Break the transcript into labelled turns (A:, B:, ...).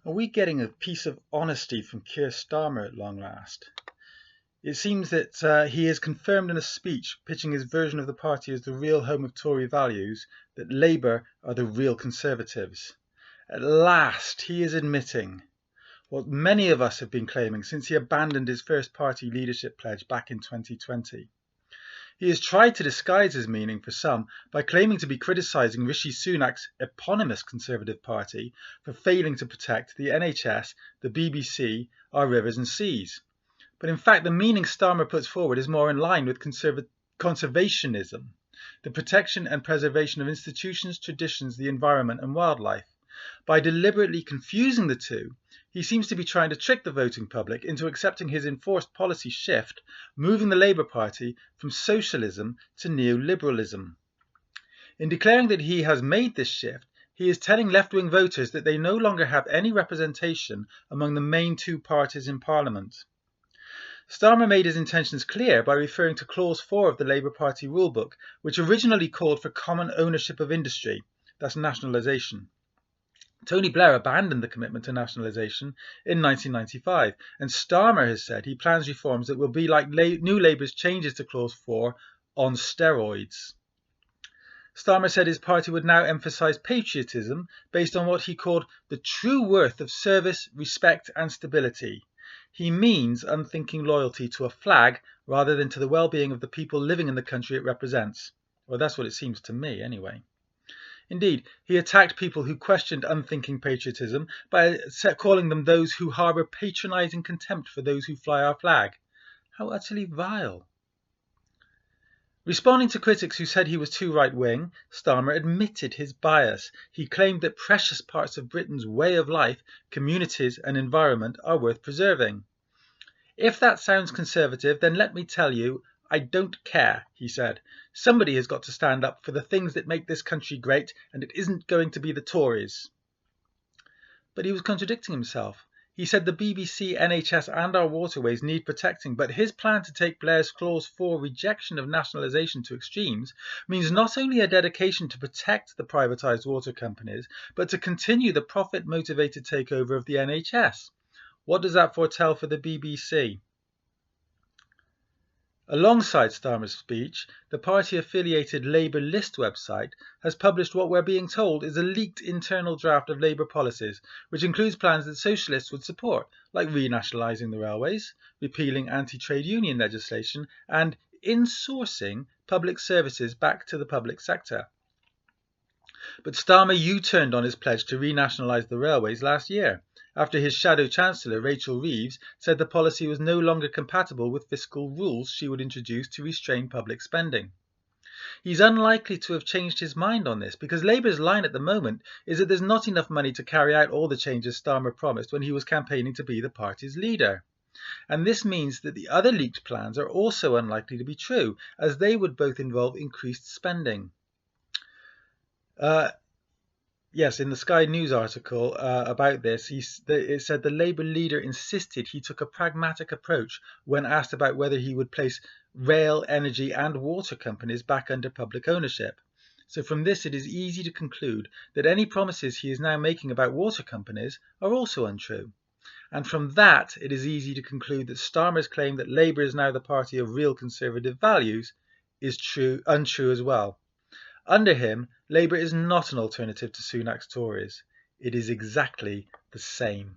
A: Are we getting a piece of honesty from Keir Starmer at long last? It seems that he has confirmed in a speech pitching his version of the party as the real home of Tory values that Labour are the real Conservatives. At last he is admitting what many of us have been claiming since he abandoned his first party leadership pledge back in 2020. He has tried to disguise his meaning for some by claiming to be criticising Rishi Sunak's eponymous Conservative Party for failing to protect the NHS, the BBC, our rivers and seas. But in fact, the meaning Starmer puts forward is more in line with conservationism, the protection and preservation of institutions, traditions, the environment and wildlife. By deliberately confusing the two, he seems to be trying to trick the voting public into accepting his enforced policy shift, moving the Labour Party from socialism to neoliberalism. In declaring that he has made this shift, he is telling left-wing voters that they no longer have any representation among the main two parties in Parliament. Starmer made his intentions clear by referring to Clause 4 of the Labour Party rulebook, which originally called for common ownership of industry, that's nationalisation. Tony Blair abandoned the commitment to nationalisation in 1995, and Starmer has said he plans reforms that will be like New Labour's changes to Clause 4 on steroids. Starmer said his party would now emphasise patriotism based on what he called the true worth of service, respect and stability. He means unthinking loyalty to a flag rather than to the well-being of the people living in the country it represents. Well, that's what it seems to me, anyway. Indeed, he attacked people who questioned unthinking patriotism by calling them those who harbour patronising contempt for those who fly our flag. How utterly vile. Responding to critics who said he was too right-wing, Starmer admitted his bias. He claimed that precious parts of Britain's way of life, communities and environment are worth preserving. If that sounds conservative, then let me tell you, I don't care, he said. Somebody has got to stand up for the things that make this country great, and it isn't going to be the Tories. But he was contradicting himself. He said the BBC, NHS and our waterways need protecting, but his plan to take Blair's Clause 4 rejection of nationalisation to extremes means not only a dedication to protect the privatised water companies, but to continue the profit-motivated takeover of the NHS. What does that foretell for the BBC? Alongside Starmer's speech, the party-affiliated Labour List website has published what we're being told is a leaked internal draft of Labour policies, which includes plans that socialists would support, like renationalising the railways, repealing anti-trade union legislation, and insourcing public services back to the public sector. But Starmer U-turned on his pledge to renationalise the railways last year, after his shadow chancellor, Rachel Reeves, said the policy was no longer compatible with fiscal rules she would introduce to restrain public spending. He's unlikely to have changed his mind on this, because Labour's line at the moment is that there's not enough money to carry out all the changes Starmer promised when he was campaigning to be the party's leader. And this means that the other leaked plans are also unlikely to be true, as they would both involve increased spending. Yes, in the Sky News article about this, it said the Labour leader insisted he took a pragmatic approach when asked about whether he would place rail, energy and water companies back under public ownership. So from this, it is easy to conclude that any promises he is now making about water companies are also untrue. And from that, it is easy to conclude that Starmer's claim that Labour is now the party of real conservative values is untrue as well. Under him, Labour is not an alternative to Sunak's Tories. It is exactly the same.